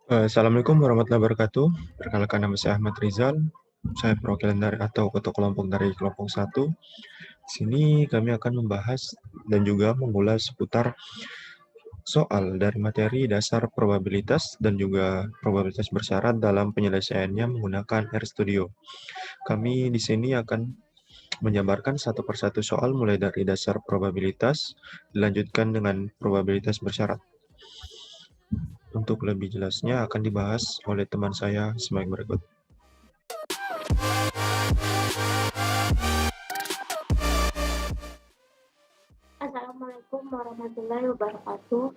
Assalamualaikum warahmatullahi wabarakatuh. Perkenalkan nama saya Ahmad Rizal. Saya perwakilan dari atau ketua kelompok dari kelompok 1. Di sini kami akan membahas dan juga mengulas seputar soal dari materi dasar probabilitas dan juga probabilitas bersyarat dalam penyelesaiannya menggunakan RStudio. Kami di sini akan menjabarkan satu persatu soal mulai dari dasar probabilitas, dilanjutkan dengan probabilitas bersyarat. Untuk lebih jelasnya akan dibahas oleh teman saya sebagai berikut. Assalamualaikum warahmatullahi wabarakatuh.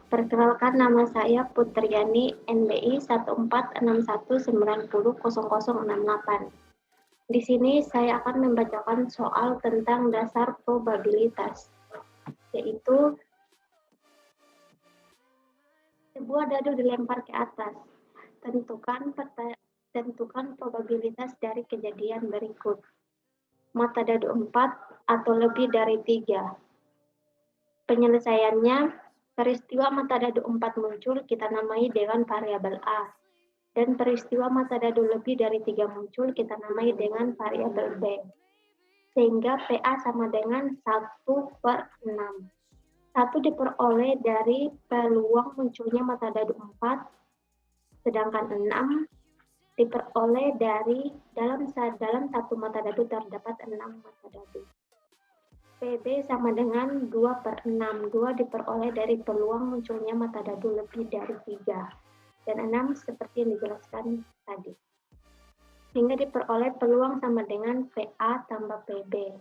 Perkenalkan, nama saya Putriani, NBI 14619000068. Di sini saya akan membacakan soal tentang dasar probabilitas, yaitu sebuah dadu dilempar ke atas. Tentukan probabilitas dari kejadian berikut. Mata dadu 4 atau lebih dari 3. Penyelesaiannya, peristiwa mata dadu 4 muncul kita namai dengan variabel A, dan peristiwa mata dadu lebih dari 3 muncul kita namai dengan variabel B, sehingga PA sama dengan 1/6. 1 diperoleh dari peluang munculnya mata dadu 4, sedangkan 6 diperoleh dari dalam satu mata dadu terdapat 6 mata dadu. PB sama dengan 2/6. 2 diperoleh dari peluang munculnya mata dadu lebih dari 3. Dan 6 seperti yang dijelaskan tadi. Sehingga diperoleh peluang sama dengan PA tambah PB.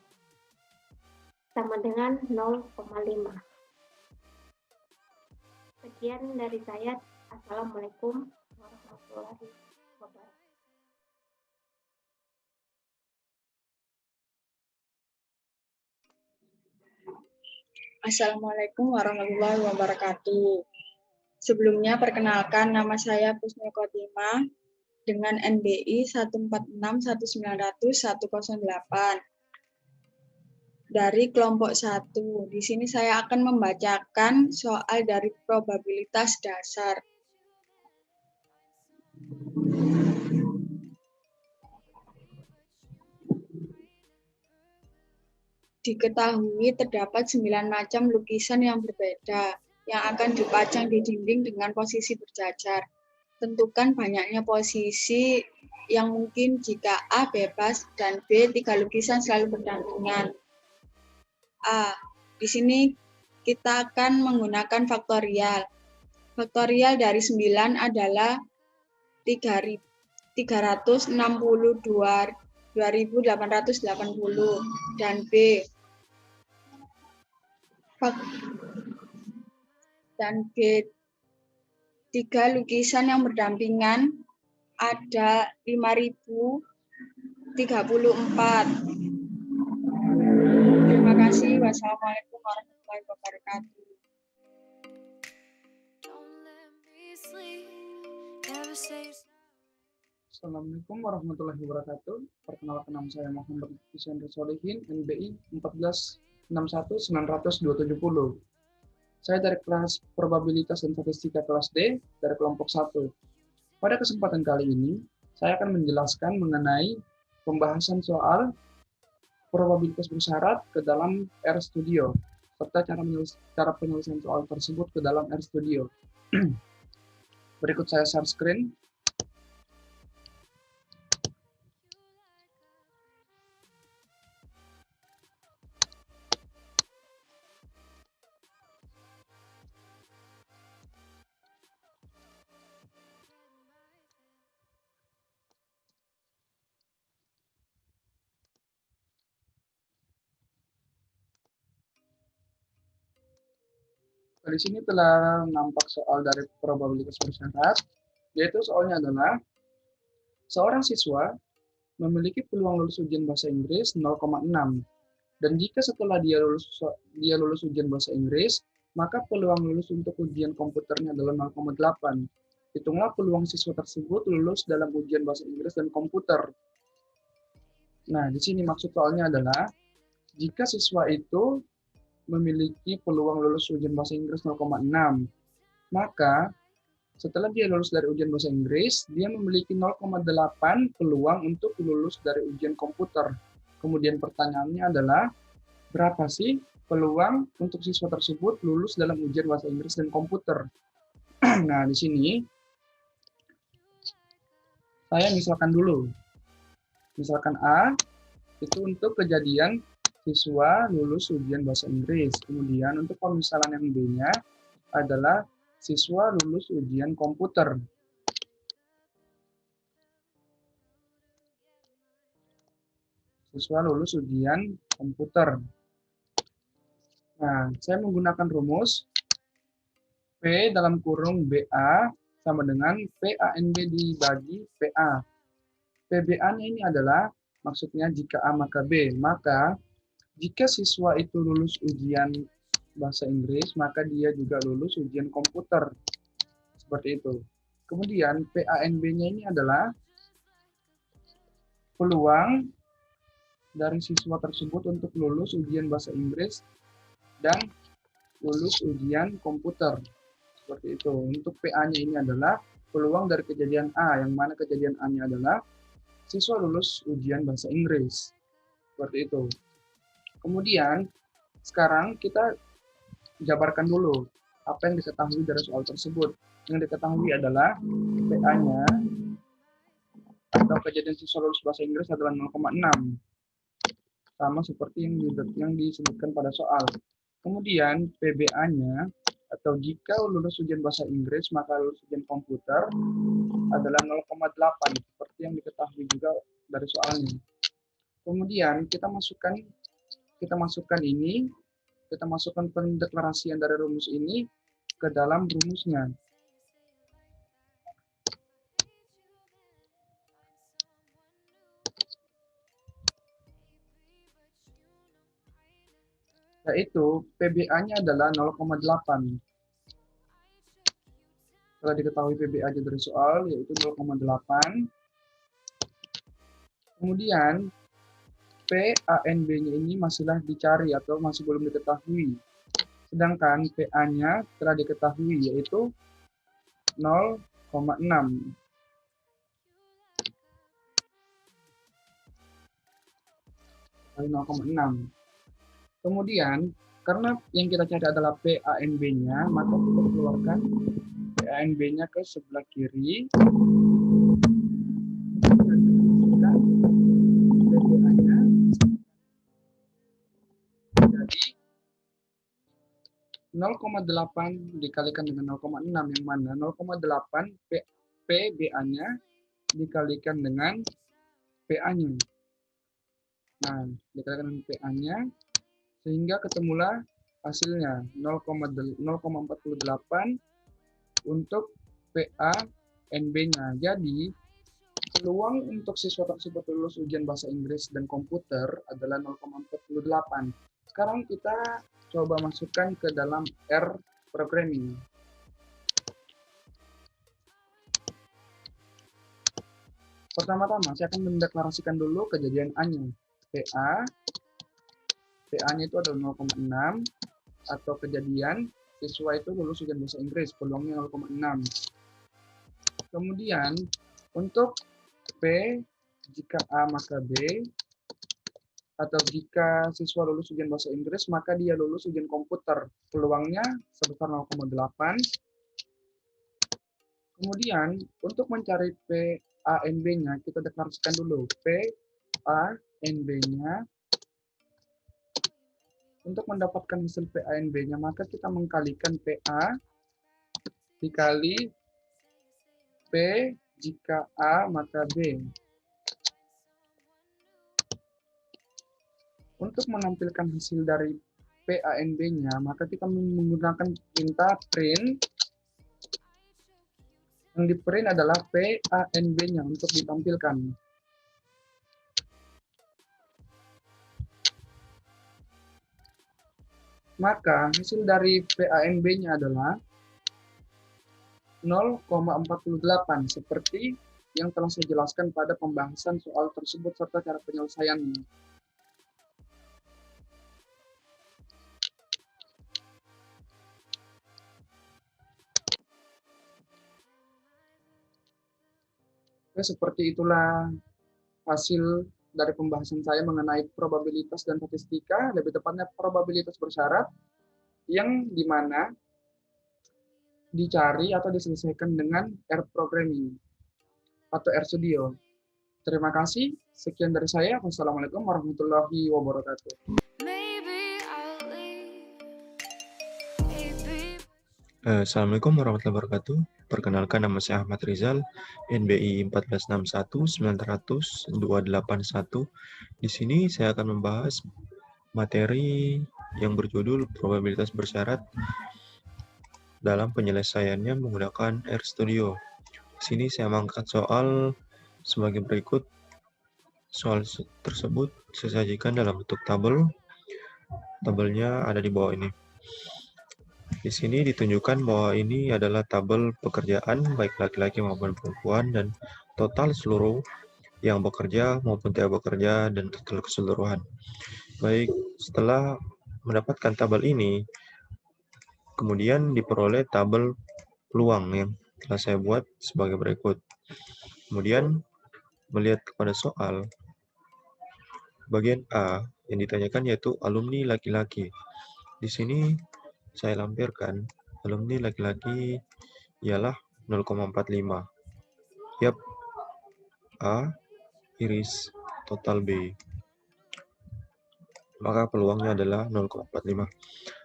Sama dengan 0,5. Sekian dari saya. Assalamualaikum warahmatullahi wabarakatuh. Assalamualaikum warahmatullahi wabarakatuh. Sebelumnya perkenalkan, nama saya Pusmi Khotimah dengan NBI 14619000108 dari kelompok 1. Di sini saya akan membacakan soal dari probabilitas dasar. Diketahui terdapat 9 macam lukisan yang berbeda yang akan dipajang di dinding dengan posisi berjajar. Tentukan banyaknya posisi yang mungkin jika A bebas dan B 3 lukisan selalu berdampingan. A. Di sini kita akan menggunakan faktorial. Faktorial dari 9 adalah 362.2880 dan B. Dan B, 3 lukisan yang berdampingan ada 5034. Terima kasih. Wassalamualaikum warahmatullahi wabarakatuh. Assalamualaikum warahmatullahi wabarakatuh. Perkenalkan, nama saya Muhammad Hussein Solihin, NBI 1461900-270. Saya dari kelas probabilitas dan statistika kelas D dari kelompok 1. Pada kesempatan kali ini, saya akan menjelaskan mengenai pembahasan soal probabilitas bersyarat ke dalam RStudio, serta cara penyelesaian soal tersebut ke dalam RStudio. Berikut saya share screen. Di sini telah nampak soal dari probabilitas bersyarat, yaitu soalnya adalah seorang siswa memiliki peluang lulus ujian bahasa Inggris 0,6, dan jika setelah dia lulus ujian bahasa Inggris, maka peluang lulus untuk ujian komputernya adalah 0,8. Hitunglah peluang siswa tersebut lulus dalam ujian bahasa Inggris dan komputer. Nah, di sini maksud soalnya adalah jika siswa itu memiliki peluang lulus ujian bahasa Inggris 0,6, maka Setelah dia lulus dari ujian bahasa Inggris, dia memiliki 0,8 peluang untuk lulus dari ujian komputer. Kemudian pertanyaannya adalah, berapa sih peluang untuk siswa tersebut lulus dalam ujian bahasa Inggris dan komputer? Nah, di sini saya misalkan dulu. Misalkan A, itu untuk kejadian siswa lulus ujian bahasa Inggris. Kemudian untuk pemisalan yang B-nya adalah siswa lulus ujian komputer. Siswa lulus ujian komputer. Nah, saya menggunakan rumus P dalam kurung BA sama dengan PANB dibagi PA. PBA-nya ini adalah maksudnya jika A maka B. Maka jika siswa itu lulus ujian bahasa Inggris, maka dia juga lulus ujian komputer. Seperti itu. Kemudian PANB-nya ini adalah peluang dari siswa tersebut untuk lulus ujian bahasa Inggris dan lulus ujian komputer. Seperti itu. Untuk PA-nya ini adalah peluang dari kejadian A, yang mana kejadian A-nya adalah siswa lulus ujian bahasa Inggris. Seperti itu. Kemudian, sekarang kita jabarkan dulu apa yang diketahui dari soal tersebut. Yang diketahui adalah PA-nya atau kejadian siswa lulus bahasa Inggris adalah 0,6. Sama seperti yang disebutkan pada soal. Kemudian PBA-nya atau jika lulus ujian bahasa Inggris maka lulus ujian komputer adalah 0,8 seperti yang diketahui juga dari soalnya. Kemudian kita masukkan pendeklarasian dari rumus ini ke dalam rumusnya. Yaitu PBA-nya adalah 0,8. Setelah diketahui PBA-nya dari soal, yaitu 0,8. Kemudian PANB-nya ini masihlah dicari atau masih belum diketahui. Sedangkan PA-nya telah diketahui, yaitu 0,6. Kemudian, karena yang kita cari adalah PANB-nya, maka kita keluarkan PANB-nya ke sebelah kiri. Dan PBA-nya jadi 0,8 dikalikan dengan 0,6, yang mana 0,8 PBA-nya dikalikan dengan PA-nya. Nah, dikalikan dengan PA-nya, sehingga ketemulah hasilnya 0,48 untuk PANB-nya. Jadi, peluang untuk siswa tersebut lulus ujian bahasa Inggris dan komputer adalah 0,48. Sekarang kita coba masukkan ke dalam R programming. Pertama-tama, saya akan mendeklarasikan dulu kejadian A-nya. PA-nya itu adalah 0,6, atau kejadian siswa itu lulus ujian bahasa Inggris, peluangnya 0,6. Kemudian, untuk P, jika A maka B, atau jika siswa lulus ujian bahasa Inggris, maka dia lulus ujian komputer. Peluangnya sebesar 0,8. Kemudian, untuk mencari PANB-nya, kita deklarasikan dulu. PANB-nya, untuk mendapatkan hasil PANB-nya, maka kita mengkalikan PA dikali P, jika A maka B. Untuk menampilkan hasil dari PANB-nya, maka kita menggunakan perintah print. Yang di print adalah PANB-nya untuk ditampilkan. Maka hasil dari PANB-nya adalah 0,48 seperti yang telah saya jelaskan pada pembahasan soal tersebut serta cara penyelesaiannya. Oke, seperti itulah hasil dari pembahasan saya mengenai probabilitas dan statistika, lebih tepatnya probabilitas bersyarat, yang dimana dicari atau diselesaikan dengan R programming atau RStudio. Terima kasih. Sekian dari saya. Wassalamualaikum warahmatullahi wabarakatuh. Assalamualaikum warahmatullahi wabarakatuh. Perkenalkan, nama saya Ahmad Rizal, NBI 146191281. Di sini saya akan membahas materi yang berjudul probabilitas bersyarat dalam penyelesaiannya menggunakan RStudio. Di sini saya mengangkat soal sebagai berikut. Soal tersebut saya sajikan dalam bentuk tabel. Tabelnya ada di bawah ini. Di sini ditunjukkan bahwa ini adalah tabel pekerjaan baik laki-laki maupun perempuan dan total seluruh yang bekerja maupun tidak bekerja dan total keseluruhan. Baik, setelah mendapatkan tabel ini, kemudian diperoleh tabel peluang yang telah saya buat sebagai berikut. Kemudian melihat kepada soal bagian A yang ditanyakan yaitu alumni laki-laki. Di sini saya lampirkan alumni laki-laki ialah 0,45. Yap, A iris total B. Maka peluangnya adalah 0,45.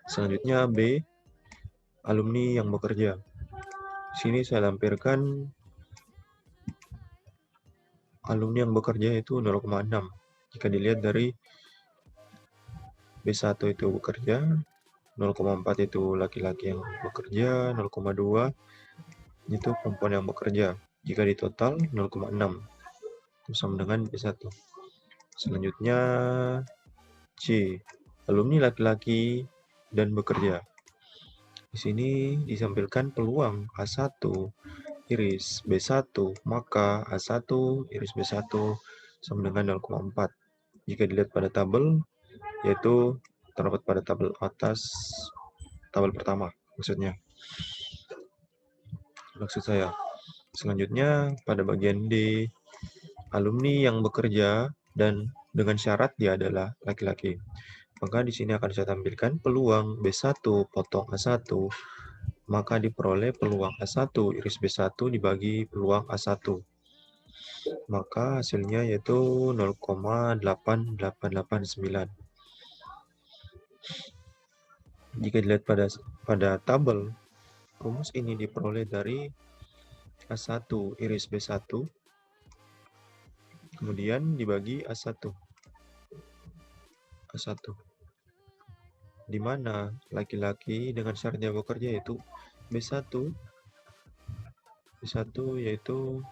Selanjutnya B, alumni yang bekerja. Di sini saya lampirkan alumni yang bekerja itu 0,6. Jika dilihat dari B1 itu bekerja, 0,4 itu laki-laki yang bekerja, 0,2 itu perempuan yang bekerja. Jika ditotal 0,6 sama dengan B1. Selanjutnya C, alumni laki-laki dan bekerja. Di sini disampilkan peluang A1 iris B1, maka A1 iris B1 sama dengan 0,4. Jika dilihat pada tabel, yaitu terdapat pada tabel atas, tabel pertama maksud saya. Selanjutnya pada bagian D, alumni yang bekerja dan dengan syarat dia adalah laki-laki. Maka di sini akan saya tampilkan peluang B1 potong A1, maka diperoleh peluang A1 iris B1 dibagi peluang A1. Maka hasilnya yaitu 0,8889. Jika dilihat pada tabel, rumus ini diperoleh dari A1 iris B1, kemudian dibagi A1. Di mana laki-laki dengan syarat dia bekerja yaitu B1 yaitu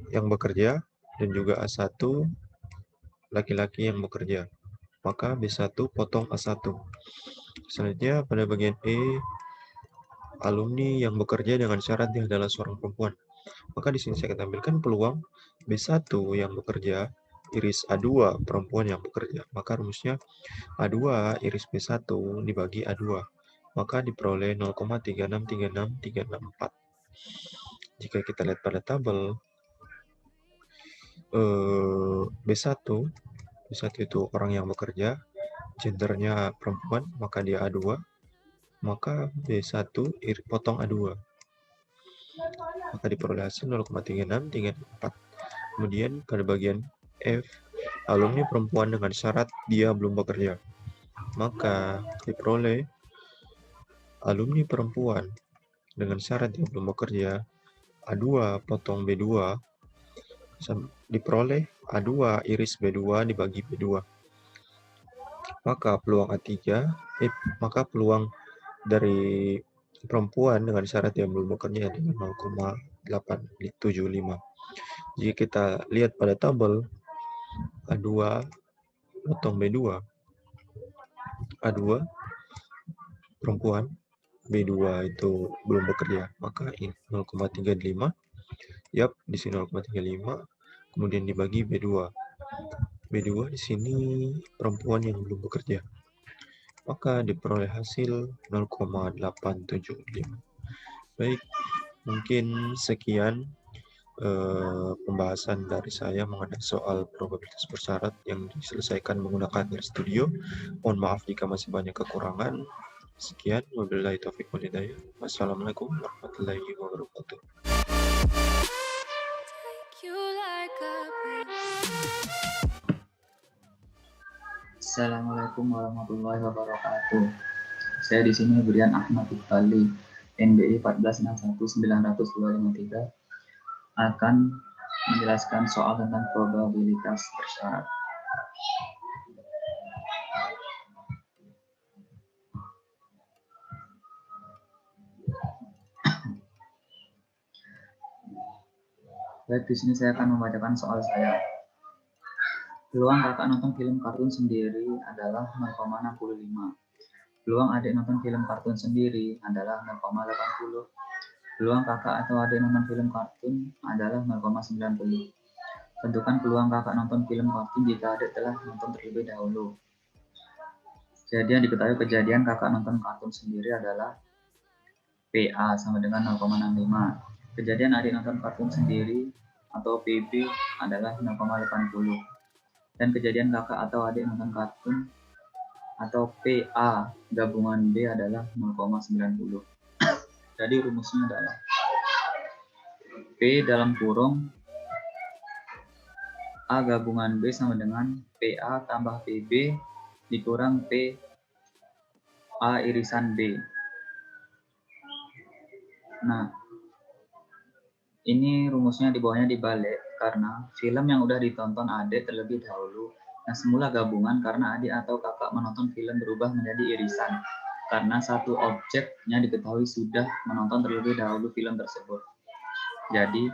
yang bekerja dan juga A1 laki-laki yang bekerja. Maka B1 potong A1. Selanjutnya pada bagian E, alumni yang bekerja dengan syarat dia adalah seorang perempuan. Maka di sini saya akan tampilkan peluang B1 yang bekerja iris A2 perempuan yang bekerja. Maka rumusnya A2 iris B1 dibagi A2. Maka diperoleh 0,3636364. Jika kita lihat pada tabel B1 itu orang yang bekerja, gendernya perempuan, maka dia A2, maka B1 potong A2, maka diperoleh hasil 0,3634. Kemudian pada bagian F, alumni perempuan dengan syarat dia belum bekerja, maka diperoleh alumni perempuan dengan syarat dia belum bekerja, A2 potong B2, diperoleh A2 iris B2 dibagi B2. Maka peluang maka peluang dari perempuan dengan syarat yang belum bekerja dengan 0,875. Jika kita lihat pada tabel A2 potong B2, A2 perempuan, B2 itu belum bekerja, maka ini 0,35. Yap, di sini 0,35, kemudian dibagi B2. B2 di sini perempuan yang belum bekerja. maka diperoleh hasil 0,875. Baik, mungkin sekian pembahasan dari saya mengenai soal probabilitas bersyarat yang diselesaikan menggunakan RStudio. Mohon maaf jika masih banyak kekurangan. Sekian, wabillahi taufiq wal hidayah. Wassalamualaikum warahmatullahi wabarakatuh. Assalamualaikum warahmatullahi wabarakatuh. Saya di sini Brian Ahmad Iqbali, NBI 146190253, akan menjelaskan soal tentang probabilitas bersyarat. Baik, di sini saya akan membacakan soal saya. Peluang kakak nonton film kartun sendiri adalah 0,65. Peluang adik nonton film kartun sendiri adalah 0,80. Peluang kakak atau adik nonton film kartun adalah 0,90. Tentukan peluang kakak nonton film kartun jika adik telah nonton terlebih dahulu. Jadi yang diketahui kejadian kakak nonton kartun sendiri adalah PA sama dengan 0,65. Kejadian adik nonton kartun sendiri atau PB adalah 0,80. Dan kejadian kakak atau adik nonton kartun atau PA gabungan B adalah 0,90. Jadi rumusnya adalah P dalam kurung A gabungan B sama dengan PA tambah PB dikurang PA irisan B. Nah, ini rumusnya di bawahnya dibalik karena film yang udah ditonton adik terlebih dahulu. Nah, semula gabungan karena adik atau kakak menonton film berubah menjadi irisan karena satu objeknya diketahui sudah menonton terlebih dahulu film tersebut. Jadi,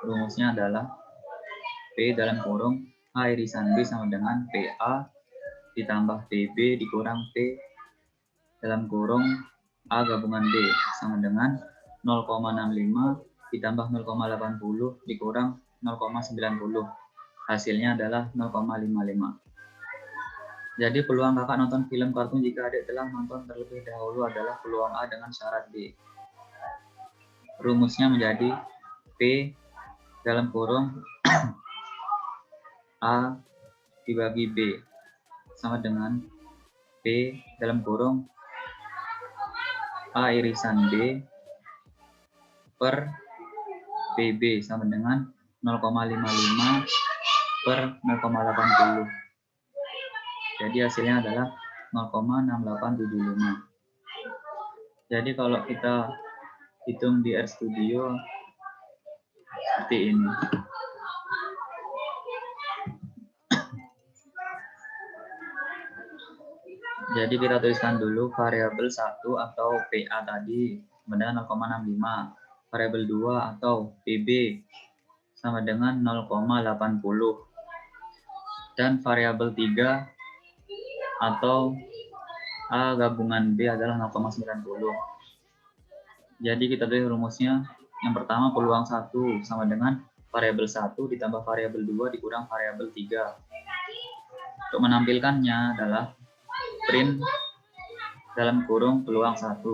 rumusnya adalah P dalam kurung A irisan B sama dengan PA ditambah PB dikurang P dalam kurung A gabungan B sama dengan 0,65 ditambah 0,80 dikurang 0,90. Hasilnya adalah 0,55. Jadi peluang kakak nonton film kartun jika adik telah nonton terlebih dahulu adalah peluang A dengan syarat B. Rumusnya menjadi P dalam kurung A dibagi B sama dengan P dalam kurung A irisan B per PB sama dengan 0,55 per 0,80. Jadi hasilnya adalah 0,6875. Jadi kalau kita hitung di RStudio seperti ini. Jadi kita tuliskan dulu variabel 1 atau PA tadi sama dengan 0,65. Variabel 2 atau PB sama dengan 0,80. Dan variabel 3 atau A gabungan B adalah 0,90. Jadi kita tulis rumusnya. Yang pertama peluang 1 sama dengan variabel 1 ditambah variabel 2 dikurang variabel 3. Untuk menampilkannya adalah print dalam kurung peluang 1.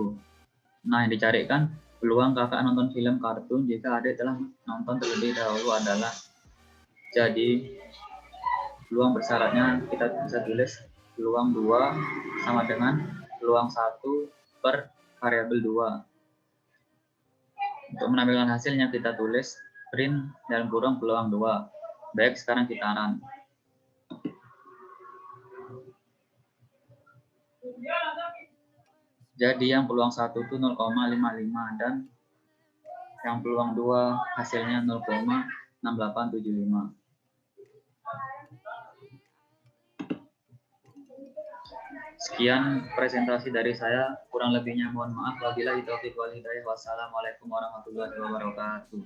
Nah, yang dicarikan peluang kakak nonton film kartun jika adik telah nonton terlebih dahulu adalah, jadi peluang bersyaratnya kita bisa tulis peluang 2 sama dengan peluang 1 per variabel 2. Untuk menampilkan hasilnya kita tulis print dalam kurung peluang 2. Baik, sekarang kita run. Jadi yang peluang 1 itu 0,55 dan yang peluang 2 hasilnya 0,6875. Sekian presentasi dari saya, kurang lebihnya mohon maaf. Wabillahi taufiq wal hidayah. Wassalamualaikum warahmatullahi wabarakatuh.